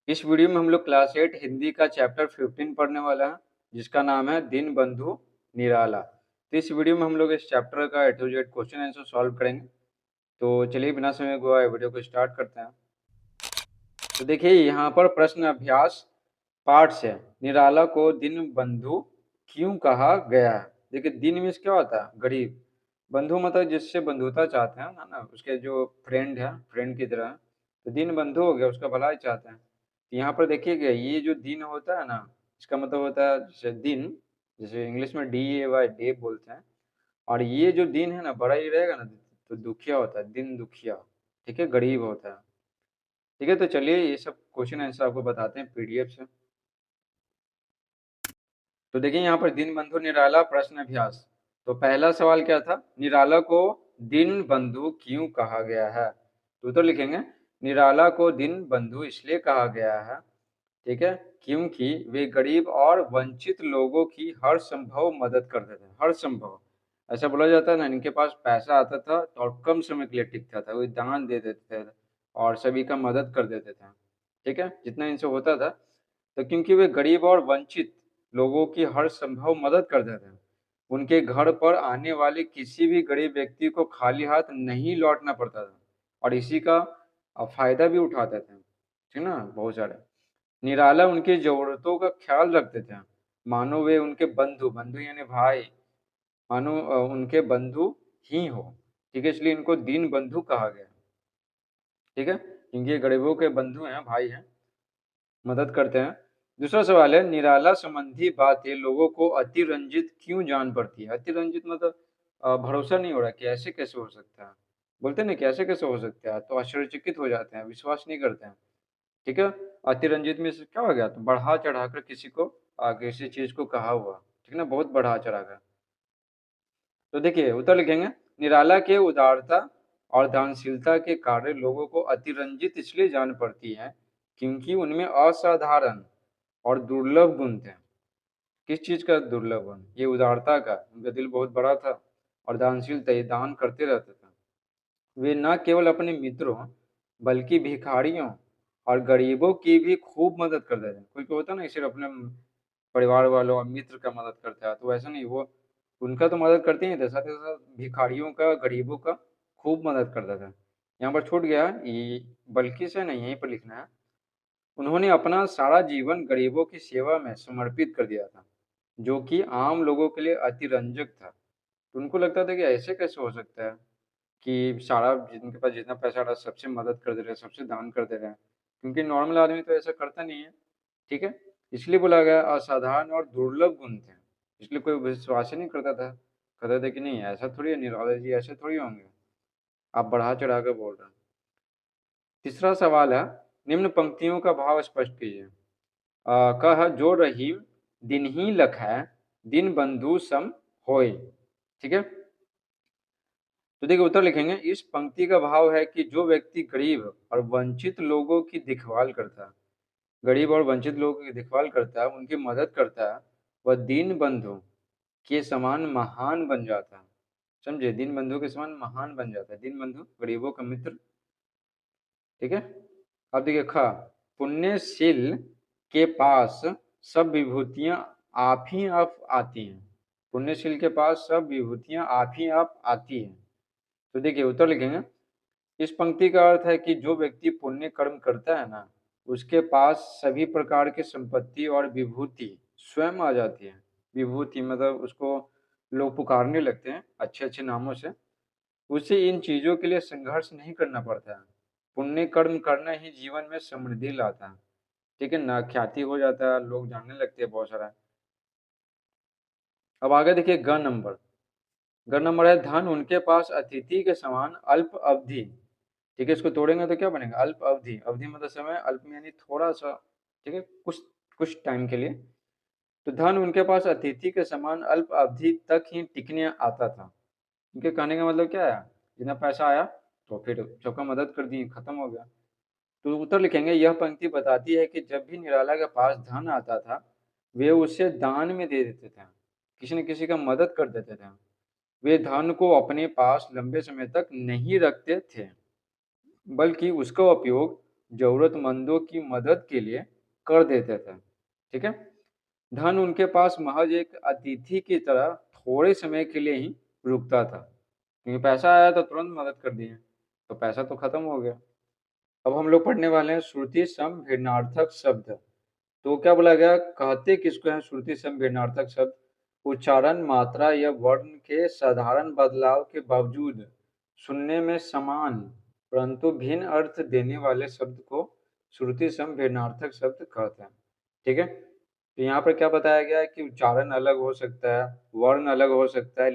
इस वीडियो में हम लोग क्लास 8 हिंदी का चैप्टर 15 पढ़ने वाला है, जिसका नाम है दीनबंधु निराला। तो इस वीडियो में हम लोग इस चैप्टर का A to Z question answer solve करेंगे। तो चलिए बिना समय गवाए वीडियो को स्टार्ट करते हैं। तो देखिए यहाँ पर प्रश्न अभ्यास पार्ट से निराला को दीनबंधु क्यों कहा गया है। देखिए दीन मीन्स क्या होता है? गरीब। बंधु मतलब जिससे बंधुता चाहते हैं ना, उसके जो फ्रेंड है, फ्रेंड की तरह। तो दीन बंधु हो गया, उसका भलाई चाहते हैं। तो यहाँ पर देखिएगा ये जो दिन होता है ना, इसका मतलब होता है जैसे दिन, जैसे इंग्लिश में DAY डे बोलते हैं। और ये जो दिन है ना बड़ा ही रहेगा ना, तो दुखिया होता है, दिन दुखिया। ठीक है, गरीब होता है। ठीक है, तो चलिए ये सब क्वेश्चन आंसर आपको बताते हैं PDF से। तो देखिए यहाँ पर दीनबंधु निराला प्रश्न अभ्यास। तो पहला सवाल क्या था? निराला को दीनबंधु क्यों कहा गया है? तो लिखेंगे निराला को दीनबंधु इसलिए कहा गया है, ठीक है, क्योंकि वे गरीब और वंचित लोगों की हर संभव मदद करते थे। हर संभव, ऐसा बोला जाता है ना, इनके पास पैसा आता था तो और कम समय के लिए टिकता था, वो दान दे देते थे और सभी का मदद कर देते थे। ठीक है, जितना इनसे होता था। तो क्योंकि वे गरीब और वंचित लोगों की हर संभव मदद करते थे, उनके घर पर आने वाले किसी भी गरीब व्यक्ति को खाली हाथ नहीं लौटना पड़ता था और इसी का फायदा भी उठाते थे। ठीक ना, बहुत सारे। निराला उनकी जरूरतों का ख्याल रखते थे, मानो वे उनके बंधु, बंधु यानी भाई, मानो उनके बंधु ही हो। ठीक है, इसलिए इनको दीन बंधु कहा गया। ठीक है, क्योंकि ये गरीबों के बंधु हैं, भाई हैं, मदद करते हैं। दूसरा सवाल है निराला संबंधी बातें लोगों को अतिरंजित क्यों जान पड़ती है? अतिरंजित मतलब भरोसा नहीं हो रहा कि ऐसे कैसे हो सकता है। बोलते हैं ना कि ऐसे कैसे हो सकता है, तो आश्चर्यचकित हो जाते हैं, विश्वास नहीं करते हैं। ठीक है, अतिरंजित में से क्या हो गया? तो बढ़ा चढ़ाकर किसी को किसी चीज को कहा हुआ। ठीक ना, बहुत बढ़ा चढ़ाकर। तो देखिए उत्तर लिखेंगे निराला के उदारता और दानशीलता के कार्य लोगों को अतिरंजित इसलिए जान पड़ती है क्योंकि उनमें असाधारण और दुर्लभ गुण थे। किस चीज का दुर्लभ गुण? ये उदारता का, उनका दिल बहुत बड़ा था। और दानशीलता, ये दान करते रहते थे। वे न केवल अपने मित्रों बल्कि भिखारियों और गरीबों की भी खूब मदद करते थे। कोई कोई होता ना सिर्फ अपने परिवार वालों और मित्र का मदद करता है, तो वैसा नहीं, वो उनका तो मदद करते ही थे, साथ ही साथ भिखारियों का, गरीबों का खूब मदद करता था। यहाँ पर छूट गया ये, बल्कि से नहीं, यहीं पर लिखना है। उन्होंने अपना सारा जीवन गरीबों की सेवा में समर्पित कर दिया था, जो कि आम लोगों के लिए अतिरंजक था। तो उनको लगता था कि ऐसे कैसे हो सकता है कि सारा, जिनके पास जितना पैसा आ रहा है सबसे मदद कर दे रहे हैं, सबसे दान कर दे रहे हैं, क्योंकि नॉर्मल आदमी तो ऐसा करता नहीं है। ठीक है, इसलिए बोला गया असाधारण और दुर्लभ गुण थे, इसलिए कोई विश्वास ही नहीं करता था। कहते थे कि नहीं ऐसा थोड़ी है, निराला जी ऐसे थोड़ी होंगे, आप बढ़ा चढ़ा कर बोल रहे हैं। तीसरा सवाल है निम्न पंक्तियों का भाव स्पष्ट कीजिए। कह जो रहीम दिन ही लखै दिन बंधु सम होय। ठीक है, तो देखिए उत्तर लिखेंगे इस पंक्ति का भाव है कि जो व्यक्ति गरीब और वंचित लोगों की देखभाल करता है, गरीब और वंचित लोगों की देखभाल करता है, उनकी मदद करता है, वह दीन बंधु के समान महान बन जाता है। समझे, दीन बंधु के समान महान बन जाता है। दीन बंधु गरीबों का मित्र। ठीक है, अब देखिए खा, पुण्यशील के पास सब विभूतियां आप ही आप आती हैं। पुण्यशील के पास सब विभूतियां आप ही आप आती हैं। तो देखिए उत्तर लिखेंगे इस पंक्ति का अर्थ है कि जो व्यक्ति पुण्य कर्म करता है ना, उसके पास सभी प्रकार की संपत्ति और विभूति स्वयं आ जाती है। विभूति मतलब उसको लोग पुकारने लगते हैं अच्छे अच्छे नामों से। उसे इन चीजों के लिए संघर्ष नहीं करना पड़ता है। पुण्य कर्म करना ही जीवन में समृद्धि लाता है। ठीक है ना, ख्याति हो जाता है, लोग जानने लगते हैं बहुत सारा। अब आगे देखिए ग नंबर। ग नंबर है धन उनके पास अतिथि के समान अल्प अवधि। ठीक है, इसको तोड़ेंगे तो क्या बनेगा? अल्प अवधि। अवधि मतलब समय, अल्प में यानी थोड़ा सा। ठीक है, कुछ कुछ टाइम के लिए। तो धन उनके पास अतिथि के समान अल्प अवधि तक ही टिकने आता था। उनके कहने का मतलब क्या है? जितना पैसा आया तो फिर सबका मदद कर दी, खत्म हो गया। तो उत्तर लिखेंगे यह पंक्ति बताती है कि जब भी निराला के पास धन आता था, वे उसे दान में दे देते थे, किसी न किसी का मदद कर देते थे। वे धन को अपने पास लंबे समय तक नहीं रखते थे, बल्कि उसका उपयोग जरूरतमंदों की मदद के लिए कर देते थे। ठीक है, धन उनके पास महज एक अतिथि की तरह थोड़े समय के लिए ही रुकता था, क्योंकि पैसा आया तो तुरंत मदद कर दिए, तो पैसा तो खत्म हो गया। अब हम लोग पढ़ने वाले हैं श्रुति सम भिन्नार्थक शब्द। तो क्या बोला गया, कहते किसको हैं श्रुति सम भिन्नार्थक शब्द? उच्चारण, मात्रा या वर्ण के साधारण बदलाव के बावजूद सुनने में समान परंतु भिन्न अर्थ देने वाले शब्द को श्रुति सम भिन्नार्थक शब्द कहते हैं। ठीक है, तो यहाँ पर क्या बताया गया है कि उच्चारण अलग हो सकता है, वर्ण अलग हो सकता है,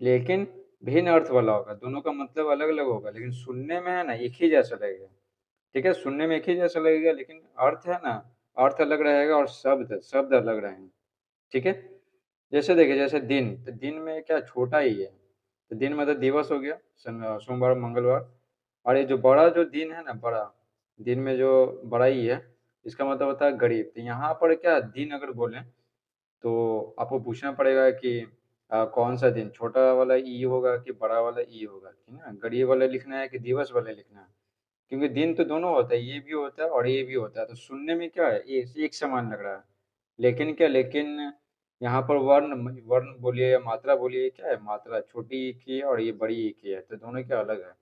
लेकिन भिन्न अर्थ वाला होगा, दोनों का मतलब अलग अलग होगा, लेकिन सुनने में है ना एक ही जैसा लगेगा। ठीक है, सुनने में एक ही जैसा लगेगा, लेकिन अर्थ है ना, अर्थ अलग रहेगा और शब्द शब्द अलग रहेंगे। ठीक है, जैसे देखिए, जैसे दिन, तो दिन में क्या छोटा ही है, तो दिन मतलब दिवस हो गया, सोमवार मंगलवार। और ये जो बड़ा जो दिन है ना, बड़ा दिन में जो बड़ा ही है, इसका मतलब होता है गरीब। तो यहाँ पर क्या दिन अगर बोलें तो आपको पूछना पड़ेगा कि कौन सा दिन, छोटा वाला ई होगा कि बड़ा वाला ई होगा, ठीक है ना, गरीब वाला लिखना है कि दिवस वाला लिखना है, क्योंकि दिन तो दोनों होता है, ये भी होता है और ये भी होता है, तो सुनने में क्या है एक समान लग रहा है। लेकिन क्या, लेकिन यहाँ पर वर्ण वर्ण बोलिए या मात्रा बोलिए, क्या है, मात्रा छोटी एक ही है और ये बड़ी एक ही है, तो दोनों क्या अलग है।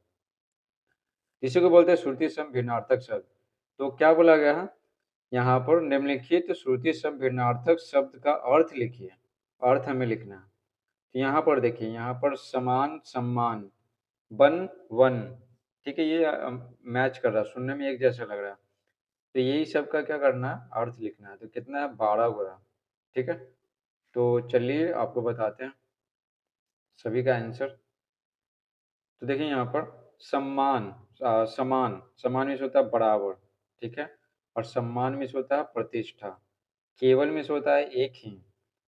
इसी को बोलते हैं श्रुति सम भिन्नार्थक शब्द। तो क्या बोला गया है यहाँ पर, निम्नलिखित श्रुति सम भिन्नार्थक शब्द का अर्थ लिखिए, अर्थ हमें लिखना है। तो यहाँ पर देखिए, यहाँ पर समान सम्मान, वन वन, ठीक है, ये मैच कर रहा है, सुनने में एक जैसा लग रहा है, तो यही सब का क्या करना है, अर्थ लिखना है। तो कितना है, 12 गुना। ठीक है, तो चलिए आपको बताते हैं सभी का आंसर। तो देखिए यहाँ पर सम्मान, समान, समान मीन्स होता है बराबर, ठीक है, और सम्मान मीन्स होता है प्रतिष्ठा, केवल मीन्स होता है एक ही,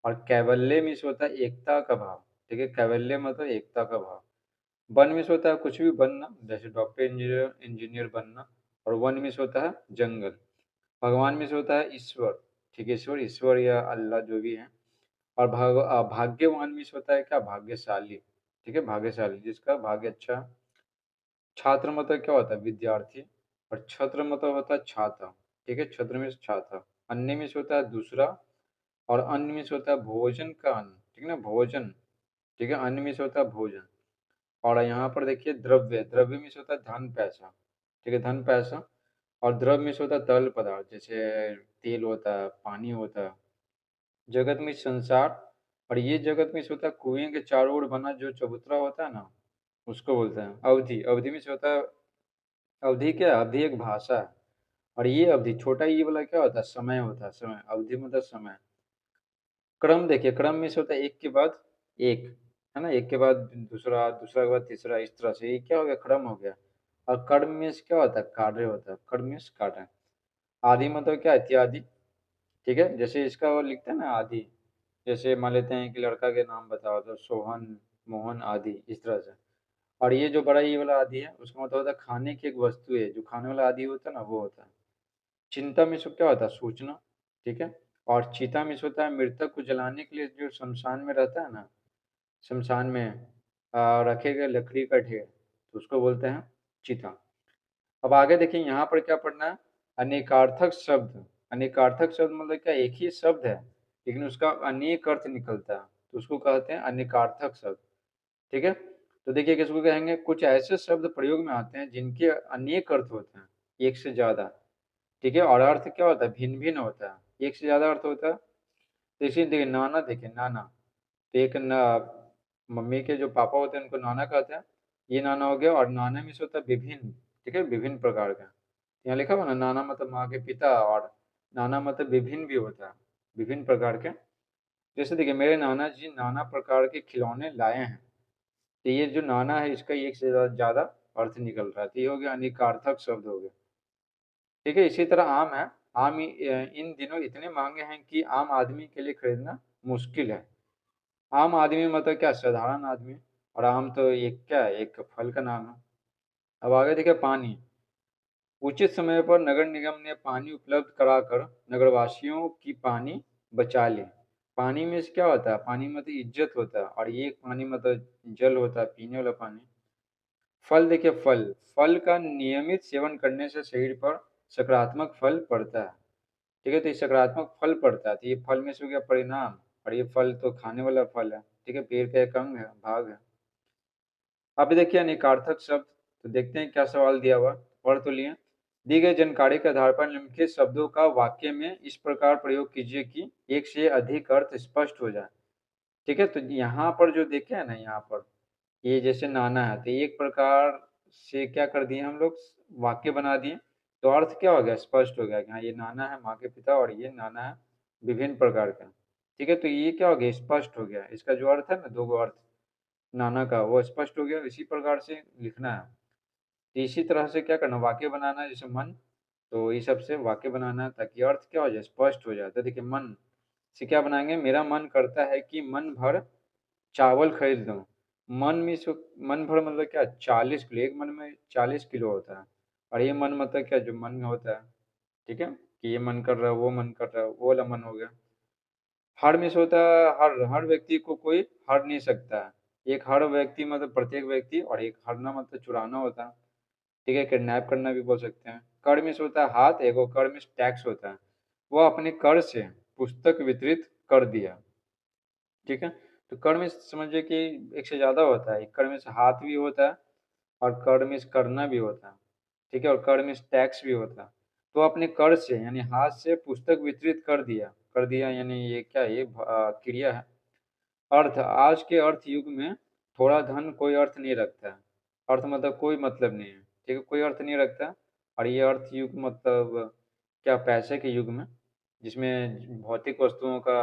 और कैवल्य मीन्स होता है एकता का भाव। ठीक है, कैवल्य मतलब एकता का भाव। वन मीन्स होता है कुछ भी बनना, जैसे डॉक्टर, इंजीनियर, इंजीनियर बनना, और वन मीन्स होता है जंगल। भगवान मीन्स होता है ईश्वर, ठीक है, ईश्वर, ईश्वर या अल्लाह जो भी है। और भाग्यवान मीन्स होता है क्या, भाग्यशाली, ठीक है, भाग्यशाली जिसका भाग्य अच्छा है। छात्र मतलब क्या होता है, विद्यार्थी, और छत्र मतलब होता है छाता, ठीक है, छत्र मीन्स छाता। अन्य मीन्स होता है दूसरा, और अन्न मीन्स होता है भोजन का अन्न, ठीक है ना, भोजन, ठीक है, अन्न मीन्स होता है भोजन। और यहाँ पर देखिए द्रव्य, द्रव्य मीन्स होता है धन पैसा, ठीक है, धन पैसा। और द्रव्य मीन्स होता है तरल पदार्थ, जैसे तेल होता है, पानी होता है। जगत मीन्स संसार, और ये जगत मीन्स होता है कुएं के चारों ओर बना जो चबूतरा होता है ना, उसको बोलते हैं अवधि। अवधि मीन्स होता है, अवधि क्या है, अवधि एक भाषा है। और ये अवधि छोटा ये वाला क्या होता है, समय होता है, समय, अवधि मतलब समय। क्रम देखिए, क्रम मीन्स होता है एक के बाद एक, है ना, एक के बाद दूसरा, दूसरा के बाद तीसरा, इस तरह से, ये क्या हो गया, क्रम हो गया। और कर्म मीन्स क्या होता है, कार्य होता है, कर्म मीन्स कार्य। आदि मतलब क्या है, इत्यादि, ठीक है, जैसे इसका वो लिखते हैं ना आदि, जैसे मान लेते हैं कि लड़का के नाम बताओ तो सोहन, मोहन आदि, इस तरह से। और ये जो बड़ा ये वाला आदि है, उसका मतलब होता है खाने की एक वस्तु है, जो खाने वाला आदि होता है ना, वो होता है। चिंता में सब क्या होता है, सूचना, ठीक है। और चिता में होता है मृतक को जलाने के लिए जो शमशान में रहता है ना, शमशान में रखे गए लकड़ी का ढेर, तो उसको बोलते हैं चिता। अब आगे देखिए, यहाँ पर क्या पढ़ना है, अनेकार्थक शब्द। अनेकार्थक शब्द मतलब क्या, एक ही शब्द है लेकिन उसका अनेक अर्थ निकलता है, तो उसको कहते हैं अनेकार्थक शब्द। ठीक है, तो देखिए किसको कहेंगे, कुछ ऐसे शब्द प्रयोग में आते हैं जिनके अनेक अर्थ होते हैं, एक से ज्यादा, ठीक है, और अर्थ क्या होता है, भिन्न भिन्न होता है, एक से ज्यादा अर्थ होता है। तो इसी देखिए नाना, देखिए नाना, तो एक मम्मी के जो पापा होते हैं उनको नाना कहते हैं, ये नाना हो गया। और नाना में से होता है विभिन्न, ठीक है, विभिन्न प्रकार का। यहाँ लिखा हुआ ना, नाना मतलब माँ के पिता, और नाना मतलब विभिन्न भी होता है, विभिन्न प्रकार के। जैसे देखिए, मेरे नाना जी नाना प्रकार के खिलौने लाए हैं, तो ये जो नाना है इसका एक से ज्यादा अर्थ निकल रहा है, तो ये हो गया अनेकार्थक शब्द हो गया। ठीक है, इसी तरह आम है, आम इन दिनों इतने महंगे हैं कि आम आदमी के लिए खरीदना मुश्किल है। आम आदमी मतलब क्या, साधारण आदमी, और आम तो एक क्या है, एक फल का नाम है। अब आगे देखिए पानी। उचित समय पर नगर निगम ने पानी उपलब्ध कराकर नगरवासियों की पानी बचा ली। पानी में से क्या होता है, पानी मतलब इज्जत होता है, और ये पानी मतलब जल होता है, पीने वाला पानी। फल देखिए फल, फल का नियमित सेवन करने से शरीर पर सकारात्मक फल पड़ता है। ठीक है, तो ये सकारात्मक फल पड़ता है, तो ये फल में से हो गया परिणाम, और ये फल तो खाने वाला फल है। ठीक है, पेड़ का एक अंग है, भाग है। आप भी देखिए अनेकार्थक शब्द, तो देखते हैं क्या सवाल दिया हुआ, पढ़ तो लिए। दी गई जानकारी के आधार पर निम्नलिखित शब्दों का वाक्य में इस प्रकार प्रयोग कीजिए कि एक से अधिक अर्थ स्पष्ट हो जाए। ठीक है, तो यहाँ पर जो देखे है ना, यहाँ पर ये जैसे नाना है, तो एक प्रकार से क्या कर दिए हम लोग, वाक्य बना दिए, तो अर्थ क्या हो गया, स्पष्ट हो गया कि हाँ ये नाना है माँ के पिता, और ये नाना है विभिन्न प्रकार का। ठीक है, तो ये क्या हो गया, स्पष्ट हो गया, इसका जो अर्थ है ना, दो गो अर्थ नाना का, वो स्पष्ट हो गया। इसी प्रकार से लिखना है, तो इसी तरह से क्या करना, वाक्य बनाना है, जैसे मन, तो ये सब से वाक्य बनाना है ताकि अर्थ क्या हो जाए, स्पष्ट हो जाए। तो देखिए मन से क्या बनाएंगे, मेरा मन करता है कि मन भर चावल खरीद लूं। मन में मन भर मतलब क्या, 40 किलो, एक मन में 40 किलो होता है, और ये मन मतलब क्या, जो मन में होता है। ठीक है, कि ये मन कर रहा है, वो मन कर रहा है, वो वाला मन हो गया। हर में से होता है, हर हर व्यक्ति को कोई हर नहीं सकता है। एक हर व्यक्ति मतलब प्रत्येक व्यक्ति, और एक हरना मतलब चुराना होता है। ठीक है, किडनैप करना भी बोल सकते हैं। कर में से होता है हाथ, एगो कर में टैक्स होता है, वो अपने कर से पुस्तक वितरित कर दिया। ठीक है, तो कर में समझिए कि एक से ज्यादा होता है, एक कर में से हाथ भी होता है, और कर में से करना भी होता है। ठीक है, और कर में से टैक्स भी होता है। तो अपने कर से यानी हाथ से पुस्तक वितरित कर दिया, कर दिया यानी ये क्या, ये क्रिया है। अर्थ, आज के अर्थ युग में थोड़ा धन कोई अर्थ नहीं रखता है। अर्थ मतलब कोई मतलब नहीं है। ठीक है, कोई अर्थ नहीं रखता। और ये अर्थ युग मतलब क्या, पैसे के युग में, जिसमें भौतिक वस्तुओं का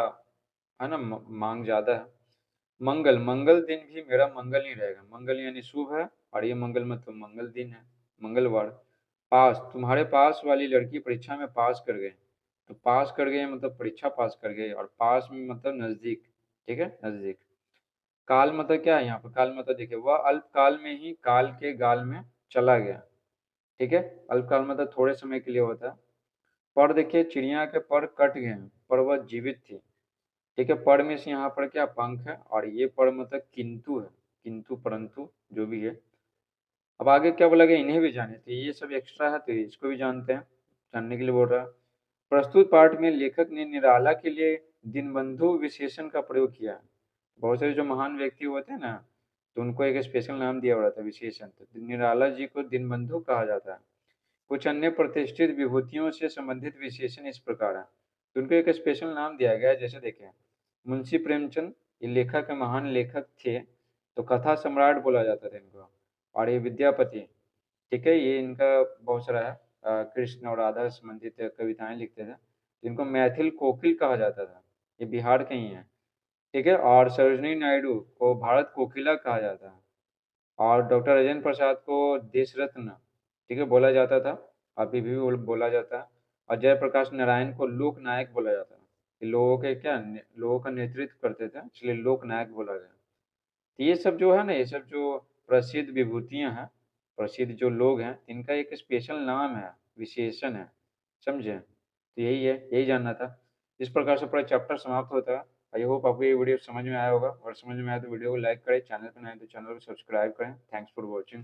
है ना मांग ज्यादा है। मंगल, मंगल दिन भी मेरा मंगल नहीं रहेगा, मंगल यानी शुभ है, और ये मंगल मतलब मंगल दिन है, मंगलवार। पास, तुम्हारे पास वाली लड़की परीक्षा में पास कर गए, तो पास कर गए मतलब परीक्षा पास कर गए, और पास में मतलब नजदीक। ठीक है, नजदीक। काल मतलब क्या है, यहाँ पर काल मतलब देखिए, वह अल्पकाल में ही काल के गाल में चला गया। ठीक है, अल्पकाल मतलब थोड़े समय के लिए होता है। पर देखिए चिड़िया के पर कट गए, पर वह जीवित थी। ठीक है, पर में से यहाँ पर क्या, पंख है, और ये पर मतलब किंतु है, किंतु परंतु जो भी है। अब आगे क्या बोला गया, इन्हें भी जाने, तो ये सब एक्स्ट्रा है, तो इसको भी जानते हैं, जानने के लिए बोल रहा है। प्रस्तुत पाठ में लेखक ने निराला के लिए दीनबंधु विशेषण का प्रयोग किया है। बहुत सारे जो महान व्यक्ति होते हैं ना, तो उनको एक स्पेशल नाम दिया हुआ था, विशेषण, तो निराला जी को दीनबंधु कहा जाता है। कुछ अन्य प्रतिष्ठित विभूतियों से संबंधित विशेषण इस प्रकार है, तो उनको एक स्पेशल नाम दिया गया है। जैसे देखें, मुंशी प्रेमचंद, ये लेखक है, महान लेखक थे, तो कथा सम्राट बोला जाता था इनको। और ये विद्यापति, ठीक है, ये इनका बहुत सारा है, कृष्ण और राधा से संबंधित कविताएं लिखते थे, जिनको मैथिल कोकिल कहा जाता था, ये बिहार के ही हैं। ठीक है, और सरोजिनी नायडू को भारत कोकिला कहा जाता है, और डॉक्टर राजेंद्र प्रसाद को देश रत्न, ठीक है, बोला जाता था, अभी भी बोला जाता है। और जयप्रकाश नारायण को लोक नायक बोला जाता है, ये लोगों के क्या, लोगों का नेतृत्व करते थे, इसलिए लोक नायक बोला गया। तो ये सब जो है ना, ये सब जो प्रसिद्ध विभूतियां हैं, प्रसिद्ध जो लोग हैं, इनका एक स्पेशल नाम है, विशेषण है, समझे, तो यही है, यही जानना था। इस प्रकार से पूरा चैप्टर समाप्त होता है। आई होप आपको ये वीडियो समझ में आया होगा, और समझ में आया तो वीडियो को लाइक करें, चैनल पर नए तो चैनल को सब्सक्राइब करें। Thanks for watching.